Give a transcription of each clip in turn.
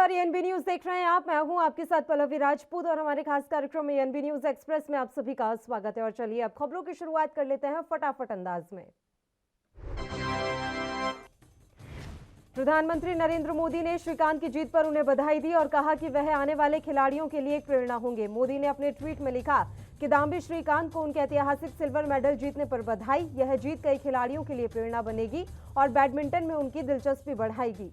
नमस्कार, ANB news देख रहे हैं आप। मैं हूं आपके साथ पल्लवी राजपूत और हमारे खास कार्यक्रम में एएनबी न्यूज एक्सप्रेस में आप सभी का स्वागत है। और चलिए अब खबरों की शुरुआत कर लेते हैं फटाफट अंदाज में। प्रधानमंत्री नरेंद्र मोदी ने श्रीकांत की जीत पर उन्हें बधाई दी और कहा कि वह आने वाले खिलाड़ियों के लिए एक प्रेरणा होंगे। मोदी ने अपने ट्वीट में लिखा, किदाम्बी श्रीकांत को उनके ऐतिहासिक सिल्वर मेडल जीतने पर बधाई। यह जीत कई खिलाड़ियों के लिए प्रेरणा बनेगी और बैडमिंटन में उनकी दिलचस्पी बढ़ाएगी।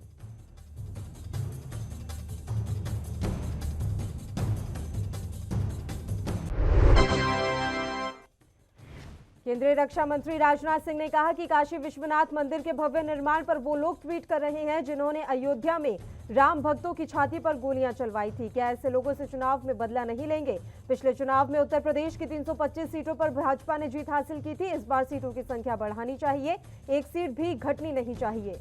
केंद्रीय रक्षा मंत्री राजनाथ सिंह ने कहा कि काशी विश्वनाथ मंदिर के भव्य निर्माण पर वो लोग ट्वीट कर रहे हैं जिन्होंने अयोध्या में राम भक्तों की छाती पर गोलियां चलवाई थी। क्या ऐसे लोगों से चुनाव में बदला नहीं लेंगे? पिछले चुनाव में उत्तर प्रदेश की 325 सीटों पर भाजपा ने जीत हासिल की थी। इस बार सीटों की संख्या बढ़ानी चाहिए, एक सीट भी घटनी नहीं चाहिए।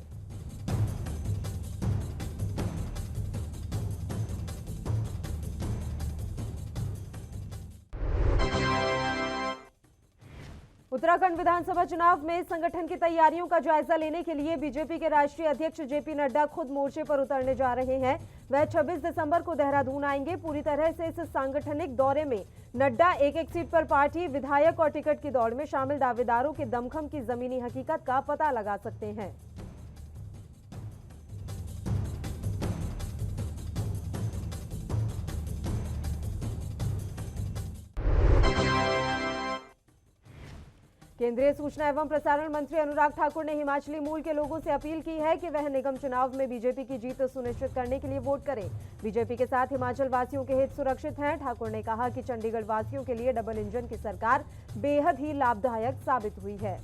उत्तराखंड विधानसभा चुनाव में संगठन की तैयारियों का जायजा लेने के लिए बीजेपी के राष्ट्रीय अध्यक्ष जेपी नड्डा खुद मोर्चे पर उतरने जा रहे हैं। वह 26 दिसंबर को देहरादून आएंगे। पूरी तरह से इस सांगठनिक दौरे में नड्डा एक एक सीट पर पार्टी, विधायक और टिकट की दौड़ में शामिल दावेदारों के दमखम की जमीनी हकीकत का पता लगा सकते हैं। केंद्रीय सूचना एवं प्रसारण मंत्री अनुराग ठाकुर ने हिमाचली मूल के लोगों से अपील की है कि वह निगम चुनाव में बीजेपी की जीत सुनिश्चित करने के लिए वोट करें। बीजेपी के साथ हिमाचल वासियों के हित सुरक्षित हैं। ठाकुर ने कहा कि चंडीगढ़ वासियों के लिए डबल इंजन की सरकार बेहद ही लाभदायक साबित हुई है।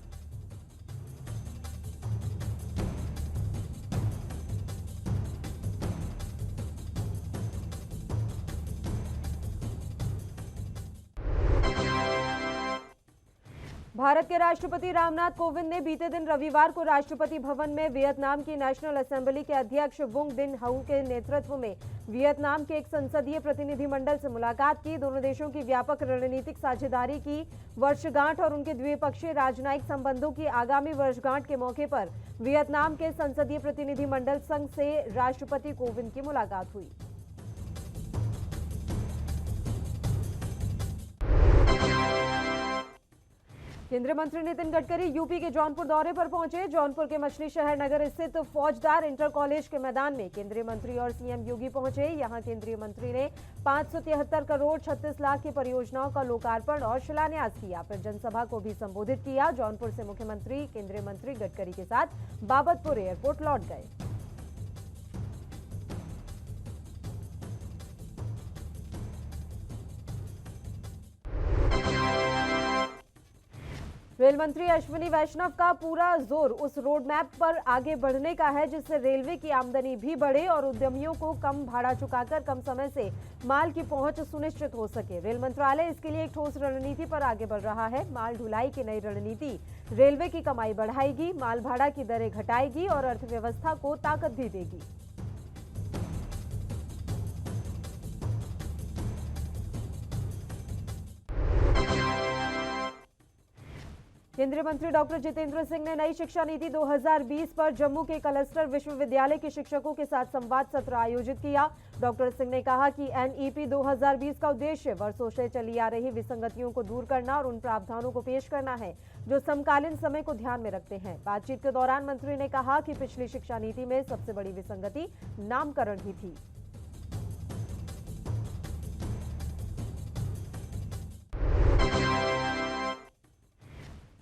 भारत के राष्ट्रपति रामनाथ कोविंद ने बीते दिन रविवार को राष्ट्रपति भवन में वियतनाम की नेशनल असेंबली के अध्यक्ष वुंग बिन हाउ के नेतृत्व में वियतनाम के एक संसदीय प्रतिनिधिमंडल से मुलाकात की। दोनों देशों की व्यापक रणनीतिक साझेदारी की वर्षगांठ और उनके द्विपक्षीय राजनयिक संबंधों की आगामी वर्षगांठ के मौके पर वियतनाम के संसदीय प्रतिनिधिमंडल संघ से राष्ट्रपति कोविंद की मुलाकात हुई। केंद्रीय मंत्री नितिन गडकरी यूपी के जौनपुर दौरे पर पहुंचे। जौनपुर के मछली शहर नगर स्थित फौजदार इंटर कॉलेज के मैदान में केंद्रीय मंत्री और सीएम योगी पहुंचे। यहां केंद्रीय मंत्री ने 573 करोड़ 36 लाख की परियोजनाओं का लोकार्पण और शिलान्यास किया। फिर जनसभा को भी संबोधित किया। जौनपुर से मुख्यमंत्री केंद्रीय मंत्री गडकरी के साथ बाबतपुर एयरपोर्ट लौट गए। रेल मंत्री अश्विनी वैष्णव का पूरा जोर उस रोड मैप पर आगे बढ़ने का है जिससे रेलवे की आमदनी भी बढ़े और उद्यमियों को कम भाड़ा चुकाकर कम समय से माल की पहुंच सुनिश्चित हो सके। रेल मंत्रालय इसके लिए एक ठोस रणनीति पर आगे बढ़ रहा है। माल ढुलाई की नई रणनीति रेलवे की कमाई बढ़ाएगी, माल भाड़ा की दरें घटाएगी और अर्थव्यवस्था को ताकत भी देगी। केंद्रीय मंत्री डॉक्टर जितेंद्र सिंह ने नई शिक्षा नीति 2020 पर जम्मू के क्लस्टर विश्वविद्यालय के शिक्षकों के साथ संवाद सत्र आयोजित किया। डॉक्टर सिंह ने कहा कि एनईपी 2020 का उद्देश्य वर्षों से चली आ रही विसंगतियों को दूर करना और उन प्रावधानों को पेश करना है जो समकालीन समय को ध्यान में रखते हैं। बातचीत के दौरान मंत्री ने कहा कि पिछली शिक्षा नीति में सबसे बड़ी विसंगति नामकरण ही थी।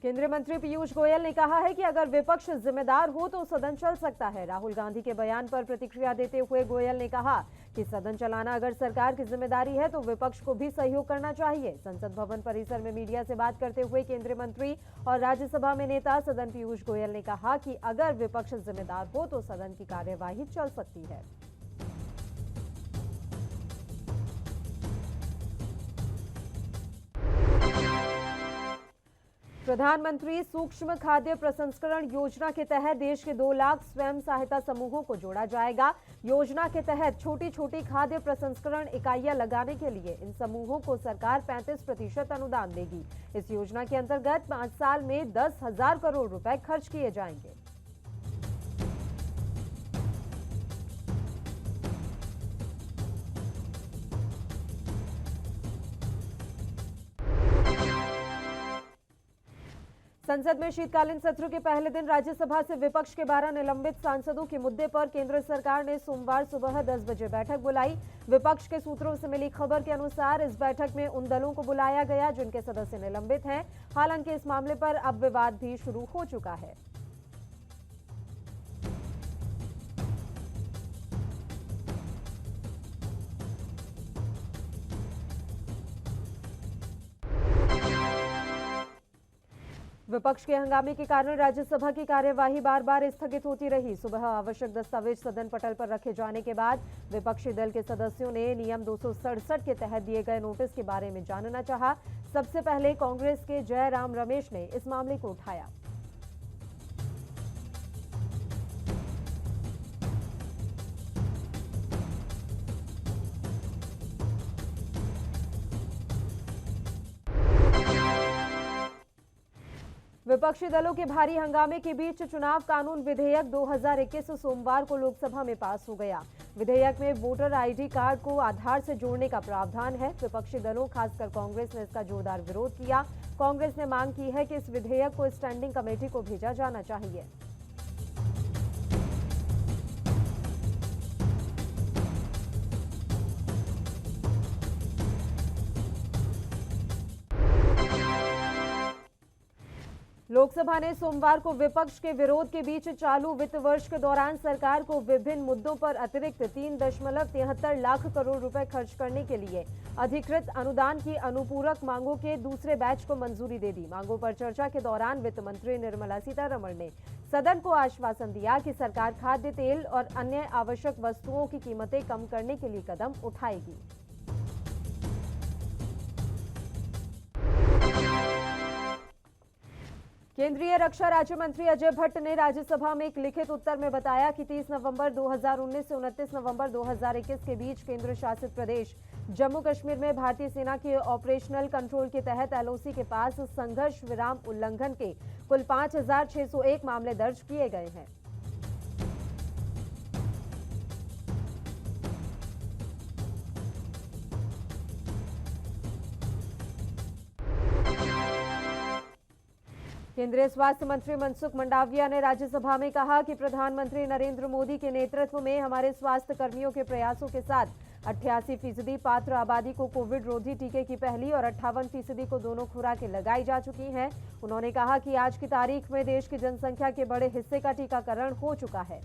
केंद्रीय मंत्री पीयूष गोयल ने कहा है कि अगर विपक्ष जिम्मेदार हो तो सदन चल सकता है। राहुल गांधी के बयान पर प्रतिक्रिया देते हुए गोयल ने कहा कि सदन चलाना अगर सरकार की जिम्मेदारी है तो विपक्ष को भी सहयोग करना चाहिए। संसद भवन परिसर में मीडिया से बात करते हुए केंद्रीय मंत्री और राज्यसभा में नेता सदन पीयूष गोयल ने कहा कि अगर विपक्ष जिम्मेदार हो तो सदन की कार्यवाही चल सकती है। प्रधानमंत्री सूक्ष्म खाद्य प्रसंस्करण योजना के तहत देश के 2 लाख स्वयं सहायता समूहों को जोड़ा जाएगा। योजना के तहत छोटी छोटी खाद्य प्रसंस्करण इकाइयां लगाने के लिए इन समूहों को सरकार 35% अनुदान देगी। इस योजना के अंतर्गत 5 साल में 10,000 करोड़ रुपए खर्च किए जाएंगे। संसद में शीतकालीन सत्र के पहले दिन राज्यसभा से विपक्ष के 12 निलंबित सांसदों के मुद्दे पर केंद्र सरकार ने सोमवार सुबह 10 बजे बैठक बुलाई। विपक्ष के सूत्रों से मिली खबर के अनुसार इस बैठक में उन दलों को बुलाया गया जिनके सदस्य निलंबित हैं। हालांकि इस मामले पर अब विवाद भी शुरू हो चुका है। विपक्ष के हंगामे के कारण राज्यसभा की कार्यवाही बार बार स्थगित होती रही। सुबह आवश्यक दस्तावेज सदन पटल पर रखे जाने के बाद विपक्षी दल के सदस्यों ने नियम 267 के तहत दिए गए नोटिस के बारे में जानना चाहा। सबसे पहले कांग्रेस के जयराम रमेश ने इस मामले को उठाया। विपक्षी दलों के भारी हंगामे के बीच चुनाव कानून विधेयक 2021 सोमवार को लोकसभा में पास हो गया। विधेयक में वोटर आईडी कार्ड को आधार से जोड़ने का प्रावधान है। विपक्षी दलों खासकर कांग्रेस ने इसका जोरदार विरोध किया। कांग्रेस ने मांग की है कि इस विधेयक को स्टैंडिंग कमेटी को भेजा जाना चाहिए। लोकसभा ने सोमवार को विपक्ष के विरोध के बीच चालू वित्त वर्ष के दौरान सरकार को विभिन्न मुद्दों पर अतिरिक्त 3.73 लाख करोड़ रुपए खर्च करने के लिए अधिकृत अनुदान की अनुपूरक मांगों के दूसरे बैच को मंजूरी दे दी। मांगों पर चर्चा के दौरान वित्त मंत्री निर्मला सीतारमण ने सदन को आश्वासन दिया कि सरकार खाद्य तेल और अन्य आवश्यक वस्तुओं की कीमतें कम करने के लिए कदम उठाएगी। केंद्रीय रक्षा राज्य मंत्री अजय भट्ट ने राज्यसभा में एक लिखित उत्तर में बताया कि 30 नवंबर 2019 से 29 नवंबर 2021 के बीच केंद्र शासित प्रदेश जम्मू कश्मीर में भारतीय सेना के ऑपरेशनल कंट्रोल के तहत एलओसी के पास संघर्ष विराम उल्लंघन के कुल 5,601 मामले दर्ज किए गए हैं। केंद्रीय स्वास्थ्य मंत्री मनसुख मंडाविया ने राज्यसभा में कहा कि प्रधानमंत्री नरेंद्र मोदी के नेतृत्व में हमारे स्वास्थ्य कर्मियों के प्रयासों के साथ 88% पात्र आबादी को कोविड रोधी टीके की पहली और 58% को दोनों खुराकें लगाई जा चुकी हैं। उन्होंने कहा कि आज की तारीख में देश की जनसंख्या के बड़े हिस्से का टीकाकरण हो चुका है।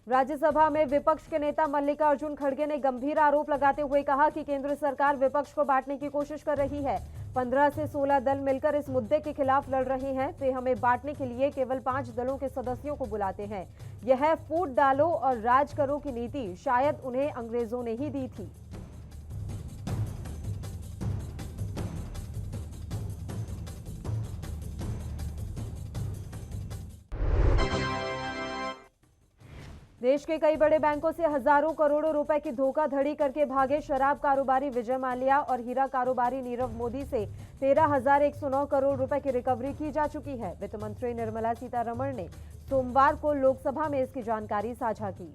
राज्यसभा में विपक्ष के नेता मल्लिकार्जुन खड़गे ने गंभीर आरोप लगाते हुए कहा कि केंद्र सरकार विपक्ष को बांटने की कोशिश कर रही है। 15 से 16 दल मिलकर इस मुद्दे के खिलाफ लड़ रहे हैं। वे हमें बांटने के लिए केवल 5 दलों के सदस्यों को बुलाते हैं। यह फूट डालो और राज करो की नीति शायद उन्हें अंग्रेजों ने ही दी थी। देश के कई बड़े बैंकों से हजारों करोड़ों रुपए की धोखाधड़ी करके भागे शराब कारोबारी विजय माल्या और हीरा कारोबारी नीरव मोदी से 13,109 करोड़ रुपए की रिकवरी की जा चुकी है। वित्त मंत्री निर्मला सीतारमण ने सोमवार को लोकसभा में इसकी जानकारी साझा की।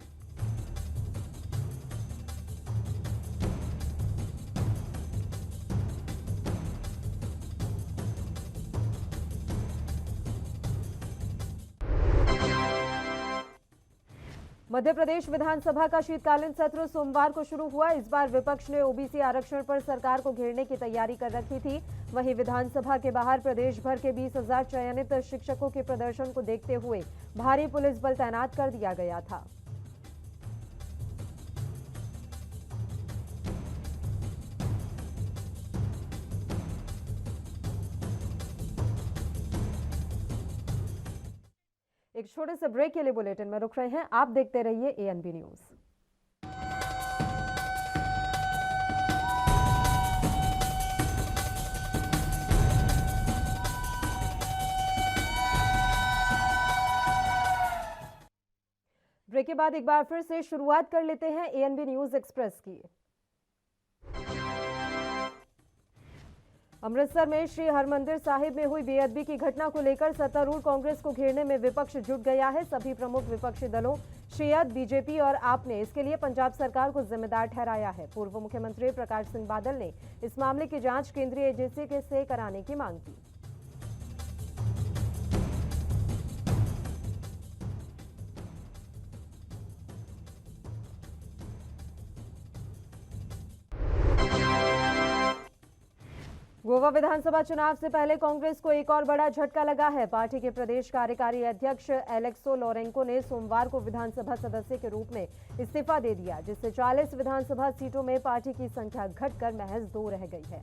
मध्य प्रदेश विधानसभा का शीतकालीन सत्र सोमवार को शुरू हुआ। इस बार विपक्ष ने ओबीसी आरक्षण पर सरकार को घेरने की तैयारी कर रखी थी। वहीं विधानसभा के बाहर प्रदेश भर के 20,000 चयनित शिक्षकों के प्रदर्शन को देखते हुए भारी पुलिस बल तैनात कर दिया गया था। एक छोटे से ब्रेक के लिए बुलेटिन में रुक रहे हैं। आप देखते रहिए एएनबी न्यूज। ब्रेक के बाद एक बार फिर से शुरुआत कर लेते हैं एएनबी न्यूज एक्सप्रेस की। अमृतसर में श्री हरमंदिर साहिब में हुई बेअदबी की घटना को लेकर सत्तारूढ़ कांग्रेस को घेरने में विपक्ष जुट गया है। सभी प्रमुख विपक्षी दलों शियत, बीजेपी और आप ने इसके लिए पंजाब सरकार को जिम्मेदार ठहराया है। पूर्व मुख्यमंत्री प्रकाश सिंह बादल ने इस मामले की जांच केंद्रीय एजेंसी से कराने की मांग की। गोवा विधानसभा चुनाव से पहले कांग्रेस को एक और बड़ा झटका लगा है। पार्टी के प्रदेश कार्यकारी अध्यक्ष एलेक्सो लोरेंको ने सोमवार को विधानसभा सदस्य के रूप में इस्तीफा दे दिया, जिससे 40 विधानसभा सीटों में पार्टी की संख्या घटकर महज 2 रह गई है।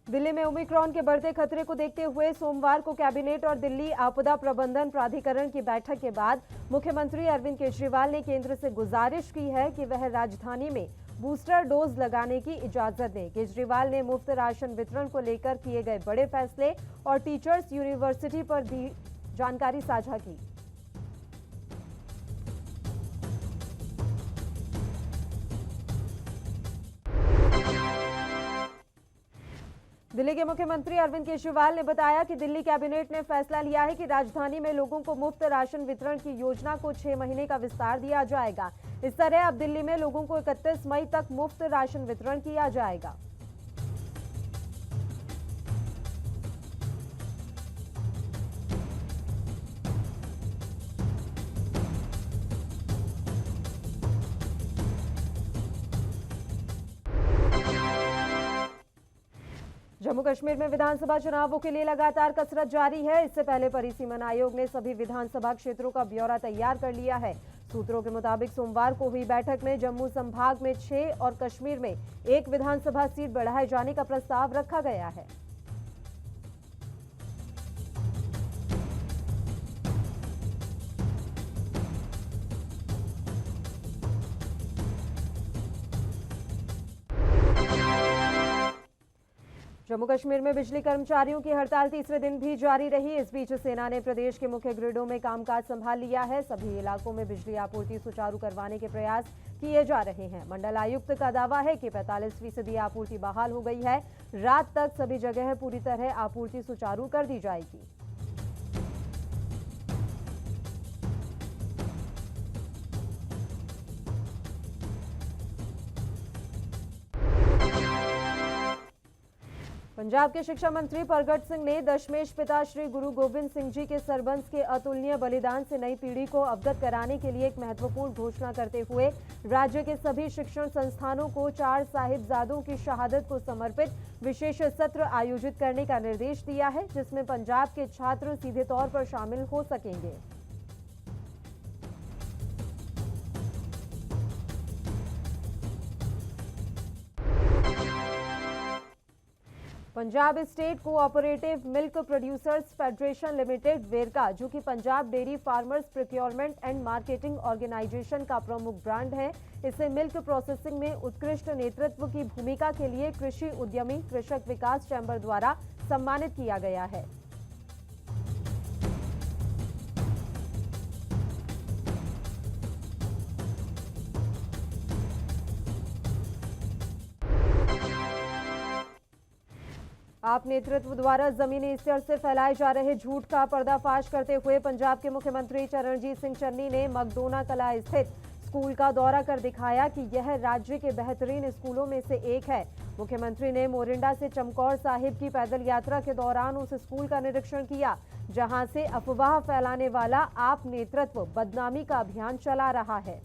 दिल्ली में ओमिक्रॉन के बढ़ते खतरे को देखते हुए सोमवार को कैबिनेट और दिल्ली आपदा प्रबंधन प्राधिकरण की बैठक के बाद मुख्यमंत्री अरविंद केजरीवाल ने केंद्र से गुजारिश की है कि वह राजधानी में बूस्टर डोज लगाने की इजाजत दें। केजरीवाल ने मुफ्त राशन वितरण को लेकर किए गए बड़े फैसले और टीचर्स यूनिवर्सिटी पर दी जानकारी साझा की। दिल्ली के मुख्यमंत्री अरविंद केजरीवाल ने बताया कि दिल्ली कैबिनेट ने फैसला लिया है कि राजधानी में लोगों को मुफ्त राशन वितरण की योजना को 6 महीने का विस्तार दिया जाएगा। इस तरह अब दिल्ली में लोगों को 31 मई तक मुफ्त राशन वितरण किया जाएगा। जम्मू कश्मीर में विधानसभा चुनावों के लिए लगातार कसरत जारी है। इससे पहले परिसीमन आयोग ने सभी विधानसभा क्षेत्रों का ब्यौरा तैयार कर लिया है। सूत्रों के मुताबिक सोमवार को हुई बैठक में जम्मू संभाग में 6 और कश्मीर में 1 विधानसभा सीट बढ़ाए जाने का प्रस्ताव रखा गया है। जम्मू कश्मीर में बिजली कर्मचारियों की हड़ताल तीसरे दिन भी जारी रही। इस बीच सेना ने प्रदेश के मुख्य ग्रिडों में कामकाज संभाल लिया है। सभी इलाकों में बिजली आपूर्ति सुचारू करवाने के प्रयास किए जा रहे हैं। मंडल आयुक्त का दावा है कि 45% आपूर्ति बहाल हो गई है। रात तक सभी जगह पूरी तरह आपूर्ति सुचारू कर दी जाएगी। पंजाब के शिक्षा मंत्री परगट सिंह ने दशमेश पिता श्री गुरु गोबिंद सिंह जी के सरबंस के अतुलनीय बलिदान से नई पीढ़ी को अवगत कराने के लिए एक महत्वपूर्ण घोषणा करते हुए राज्य के सभी शिक्षण संस्थानों को 4 साहिबजादों की शहादत को समर्पित विशेष सत्र आयोजित करने का निर्देश दिया है, जिसमें पंजाब के छात्र सीधे तौर पर शामिल हो सकेंगे। Punjab state cooperative milk producers federation limited Verka, जो कि Punjab dairy farmers procurement and marketing organisation का प्रमुख ब्रांड है, इसे मिल्क प्रोसेसिंग में उत्कृष्ट नेतृत्व की भूमिका के लिए कृषि उद्यमी कृषक विकास चैम्बर द्वारा सम्मानित किया गया है। आप नेतृत्व द्वारा जमीनी स्तर से फैलाए जा रहे झूठ का पर्दाफाश करते हुए पंजाब के मुख्यमंत्री चरणजीत सिंह चन्नी ने मकदोना कला स्थित स्कूल का दौरा कर दिखाया कि यह राज्य के बेहतरीन स्कूलों में से एक है। मुख्यमंत्री ने मोरिंडा से चमकौर साहिब की पैदल यात्रा के दौरान उस स्कूल का निरीक्षण किया, जहां से अफवाह फैलाने वाला आप नेतृत्व बदनामी का अभियान चला रहा है।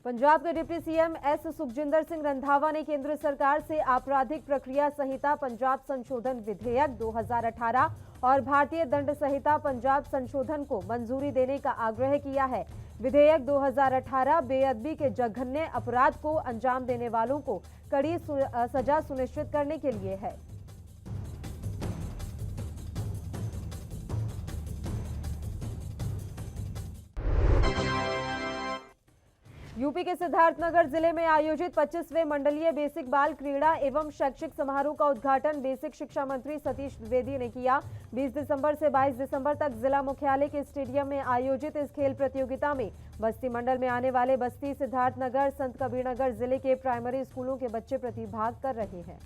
पंजाब के deputy CM S Sukhjinder Singh Randhawa ने केंद्र सरकार से आपराधिक प्रक्रिया संहिता पंजाब संशोधन विधेयक 2018 और भारतीय दंड संहिता पंजाब संशोधन को मंजूरी देने का आग्रह किया है। विधेयक 2018 बेअदबी के जघन्य अपराध को अंजाम देने वालों को कड़ी सजा सुनिश्चित करने के लिए है। यूपी के सिद्धार्थनगर जिले में आयोजित 25वें मंडलीय बेसिक बाल क्रीड़ा एवं शैक्षिक समारोह का उद्घाटन बेसिक शिक्षा मंत्री सतीश द्विवेदी ने किया। 20 दिसंबर से 22 दिसंबर तक जिला मुख्यालय के स्टेडियम में आयोजित इस खेल प्रतियोगिता में बस्ती मंडल में आने वाले बस्ती, सिद्धार्थनगर, संत कबीरनगर जिले के प्राइमरी स्कूलों के बच्चे प्रतिभाग कर रहे हैं।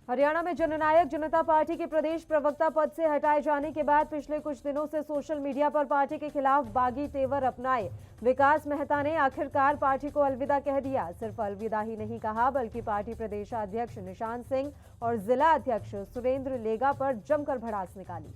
हरियाणा में जननायक जनता पार्टी के प्रदेश प्रवक्ता पद से हटाए जाने के बाद पिछले कुछ दिनों से सोशल मीडिया पर पार्टी के खिलाफ बागी तेवर अपनाए विकास मेहता ने आखिरकार पार्टी को अलविदा कह दिया। सिर्फ अलविदा ही नहीं कहा बल्कि पार्टी प्रदेशाध्यक्ष निशान सिंह और जिला अध्यक्ष सुरेंद्र लेगा पर जमकर भड़ास निकाली।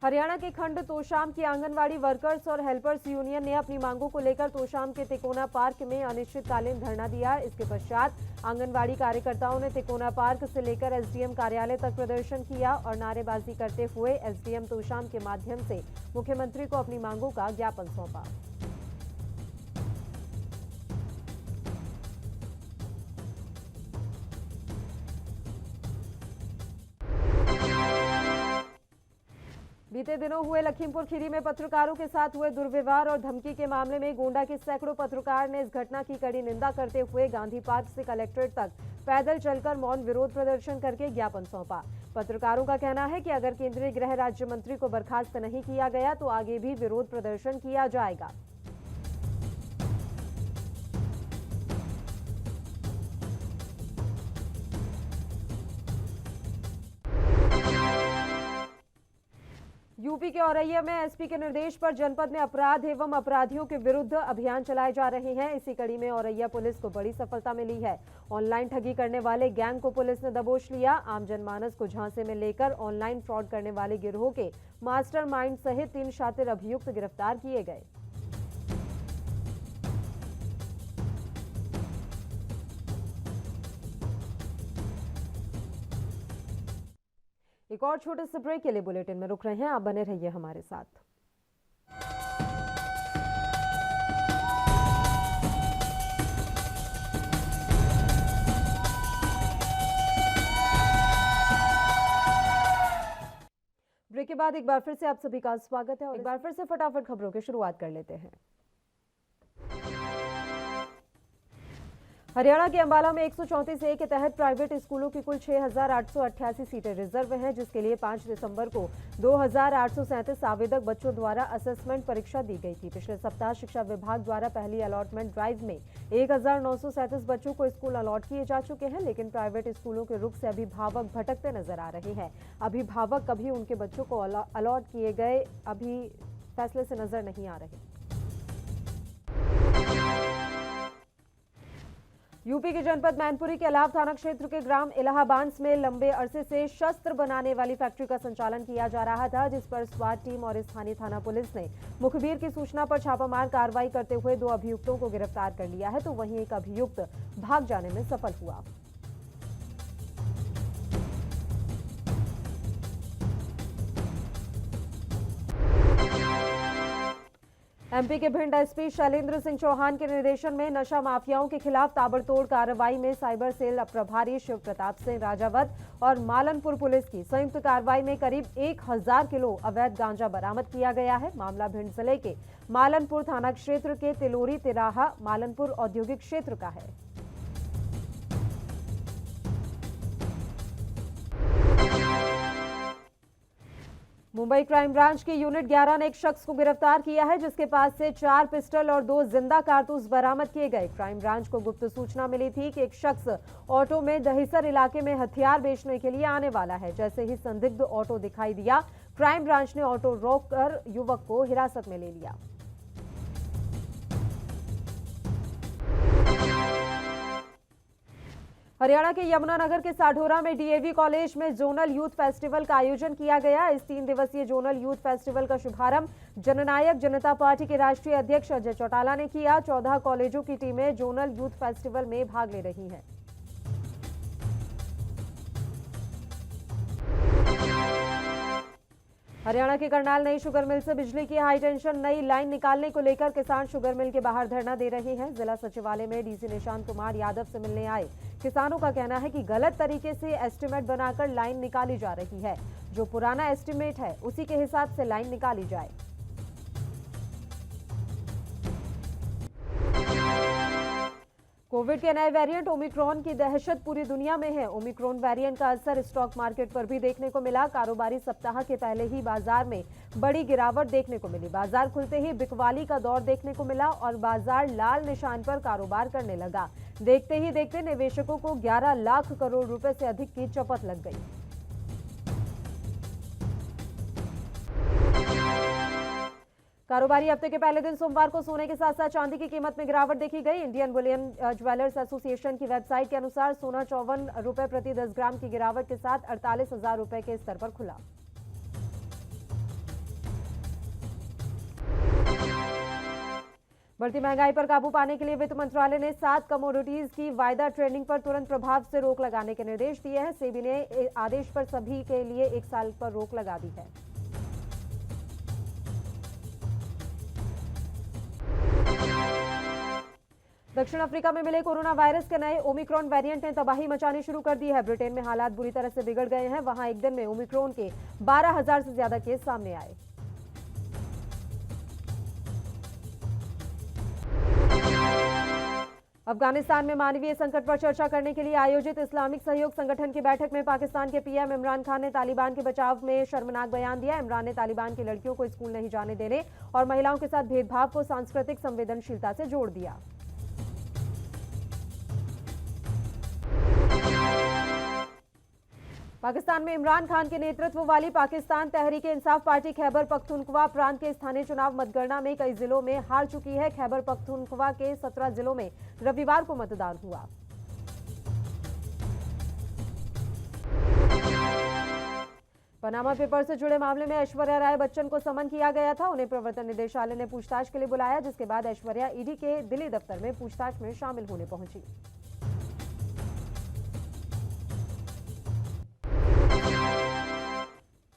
हरियाणा के खंड तोशाम की आंगनवाड़ी वर्कर्स और हेल्पर्स यूनियन ने अपनी मांगों को लेकर तोशाम के तिकोना पार्क में अनिश्चितकालीन धरना दिया। इसके पश्चात आंगनवाड़ी कार्यकर्ताओं ने तिकोना पार्क से लेकर एसडीएम कार्यालय तक प्रदर्शन किया और नारेबाजी करते हुए एसडीएम तोशाम के माध्यम से मुख्यमंत्री को अपनी मांगों का ज्ञापन सौंपा। बीते दिनों हुए लखीमपुर खीरी में पत्रकारों के साथ हुए दुर्व्यवहार और धमकी के मामले में गोंडा के सैकड़ों पत्रकार ने इस घटना की कड़ी निंदा करते हुए गांधी पार्क से कलेक्ट्रेट तक पैदल चलकर मौन विरोध प्रदर्शन करके ज्ञापन सौंपा। पत्रकारों का कहना है कि अगर केंद्रीय गृह राज्य मंत्री को बर्खास्त नहीं किया गया तो आगे भी विरोध प्रदर्शन किया जाएगा। यूपी के औरैया में एसपी के निर्देश पर जनपद में अपराध एवं अपराधियों के विरुद्ध अभियान चलाए जा रहे हैं। इसी कड़ी में औरैया पुलिस को बड़ी सफलता मिली है। ऑनलाइन ठगी करने वाले गैंग को पुलिस ने दबोच लिया। आम जनमानस को झांसे में लेकर ऑनलाइन फ्रॉड करने वाले गिरोह के मास्टरमाइंड सहित 3 शातिर अभियुक्त गिरफ्तार किए गए। एक और छोटे से ब्रेक के लिए बुलेटिन में रुक रहे हैं, आप बने रहिए हमारे साथ। ब्रेक के बाद एक बार फिर से आप सभी का स्वागत है और एक बार फिर से फटाफट खबरों की शुरुआत कर लेते हैं। हरियाणा के अंबाला में 134A के तहत प्राइवेट स्कूलों की कुल 6,888 सीटें रिजर्व हैं, जिसके लिए 5 दिसंबर को 2,837 आवेदक बच्चों द्वारा असेसमेंट परीक्षा दी गई थी। पिछले सप्ताह शिक्षा विभाग द्वारा पहली अलॉटमेंट ड्राइव में 1,937 बच्चों को स्कूल अलॉट किए जा चुके हैं, लेकिन प्राइवेट स्कूलों के रुख से अभिभावक भटकते नजर आ रहे हैं। अभिभावक कभी उनके बच्चों को अलॉट किए गए अभी फैसले से नजर नहीं आ रहे। यूपी के जनपद मैनपुरी के अलाव थाना क्षेत्र के ग्राम इलाहाबांस में लंबे अरसे से शस्त्र बनाने वाली फैक्ट्री का संचालन किया जा रहा था, जिस पर स्वाट टीम और स्थानीय थाना पुलिस ने मुखबिर की सूचना पर छापामार कार्रवाई करते हुए 2 अभियुक्तों को गिरफ्तार कर लिया है, तो वहीं एक अभियुक्त भाग जाने में सफल हुआ। एमपी के भिंड एसपी शैलेंद्र सिंह चौहान के निर्देशन में नशा माफियाओं के खिलाफ ताबड़तोड़ कार्रवाई में साइबर सेल प्रभारी शिव प्रताप सिंह राजावत और मालनपुर पुलिस की संयुक्त कार्रवाई में करीब 1000 किलो अवैध गांजा बरामद किया गया है। मामला भिंड जिले के मालनपुर थाना क्षेत्र के तिलोरी तिराहा मालनपुर औद्योगिक क्षेत्र का है। मुंबई क्राइम ब्रांच की यूनिट 11 ने एक शख्स को गिरफ्तार किया है, जिसके पास से 4 पिस्टल और 2 जिंदा कारतूस बरामद किए गए। क्राइम ब्रांच को गुप्त सूचना मिली थी कि एक शख्स ऑटो में दहिसर इलाके में हथियार बेचने के लिए आने वाला है। जैसे ही संदिग्ध ऑटो दिखाई दिया, क्राइम ब्रांच ने ऑटो रोककर युवक को हिरासत में ले लिया। हरियाणा के यमुनानगर के साढौरा में डीएवी कॉलेज में जोनल यूथ फेस्टिवल का आयोजन किया गया। इस 3 दिवसीय जोनल यूथ फेस्टिवल का शुभारंभ जननायक जनता पार्टी के राष्ट्रीय अध्यक्ष अजय चौटाला ने किया। 14 कॉलेजों की टीमें जोनल यूथ फेस्टिवल में भाग ले रही हैं। हरियाणा के करनाल नई शुगर मिल से बिजली की हाई टेंशन नई लाइन निकालने को लेकर किसान शुगर मिल के बाहर धरना दे रहे हैं। जिला सचिवालय में डीसी निशांत कुमार यादव से मिलने आए किसानों का कहना है कि गलत तरीके से एस्टीमेट बनाकर लाइन निकाली जा रही है। जो पुराना एस्टीमेट है उसी के हिसाब से लाइन निकाली जाए। कोविड के नए वेरिएंट ओमिक्रॉन की दहशत पूरी दुनिया में है। ओमिक्रॉन वेरिएंट का असर स्टॉक मार्केट पर भी देखने को मिला। कारोबारी सप्ताह के पहले ही बाजार में बड़ी गिरावट देखने को मिली। बाजार खुलते ही बिकवाली का दौर देखने को मिला और बाजार लाल निशान पर कारोबार करने लगा। देखते ही देखते निवेशकों को 11 लाख करोड़ रुपए से अधिक की चपत लग गई। कारोबारी हफ्ते के पहले दिन सोमवार को सोने के साथ साथ चांदी की कीमत में गिरावट देखी गई। इंडियन बुलियन ज्वेलर्स एसोसिएशन की वेबसाइट के अनुसार सोना 54 रुपए प्रति 10 ग्राम की गिरावट के साथ 48,000 रुपए के स्तर पर खुला। बढ़ती महंगाई पर काबू पाने के लिए वित्त मंत्रालय ने 7 कमोडिटीज की वायदा ट्रेडिंग पर तुरंत प्रभाव से रोक लगाने के निर्देश दिए हैं। सेबी ने आदेश पर सभी के लिए 1 साल पर रोक लगा दी है। दक्षिण अफ्रीका में मिले कोरोना वायरस के नए ओमिक्रॉन वेरिएंट ने तबाही मचानी शुरू कर दी है। ब्रिटेन में हालात बुरी तरह से बिगड़ गए हैं। वहां एक दिन में ओमिक्रॉन के 12,000 से ज्यादा केस सामने आए। अफगानिस्तान में मानवीय संकट पर चर्चा करने के लिए आयोजित इस्लामिक सहयोग संगठन की बैठक में पाकिस्तान के पीएम इमरान खान ने तालिबान के बचाव में शर्मनाक बयान दिया। इमरान ने तालिबान की लड़कियों को स्कूल नहीं जाने देने और महिलाओं के साथ भेदभाव को सांस्कृतिक संवेदनशीलता से जोड़ दिया। पाकिस्तान में इमरान खान के नेतृत्व वाली पाकिस्तान तहरीक-ए-इंसाफ पार्टी खैबर पख्तूनख्वा प्रांत के स्थानीय चुनाव मतगणना में कई जिलों में हार चुकी है। खैबर पख्तूनख्वा के 17 जिलों में रविवार को मतदान हुआ। पनामा पेपर से जुड़े मामले में ऐश्वर्या राय बच्चन को समन किया गया था। उन्हें प्रवर्तन निदेशालय ने पूछताछ के लिए बुलाया, जिसके बाद ऐश्वर्या ईडी के दिल्ली दफ्तर में पूछताछ में शामिल होने पहुंची।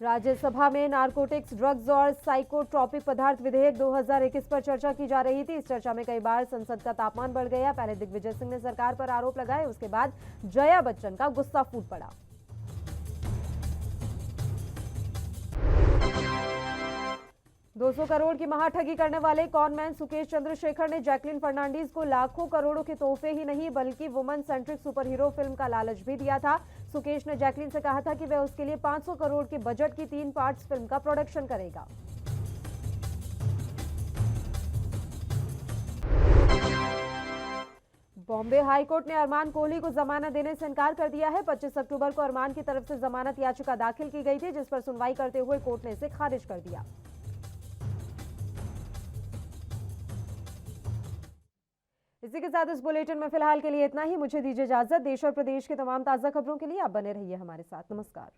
राज्यसभा में नारकोटिक्स, ड्रग्स और साइकोट्रॉपिक पदार्थ विधेयक 2021 पर चर्चा की जा रही थी। इस चर्चा में कई बार संसद का तापमान बढ़ गया। पहले दिग्विजय सिंह ने सरकार पर आरोप लगाए, उसके बाद जया बच्चन का गुस्सा फूट पड़ा। $200 करोड़ की महाठगी करने वाले कॉनमैन सुकेश चंद्रशेखर ने जैकलिन फर्नांडीज को लाखों करोड़ों के तोहफे ही नहीं बल्कि woman centric super hero film का लालच भी दिया था। सुकेश ने जैकलिन से कहा था कि वह उसके लिए 500 करोड़ के बजट की 3 पार्ट्स फिल्म का प्रोडक्शन करेगा। बॉम्बे हाईकोर्ट ने अरमान कोहली को जमानत देने से इनकार कर दिया है। 25 अक्टूबर को अरमान की तरफ से जमानत याचिका दाखिल की गई थी, जिस पर सुनवाई करते हुए कोर्ट ने इसे खारिज कर दिया। इसी के साथ इस बुलेटिन में फिलहाल के लिए इतना ही। मुझे दीजिए इजाजत। देश और प्रदेश के तमाम ताजा खबरों के लिए आप बने रहिए हमारे साथ। नमस्कार।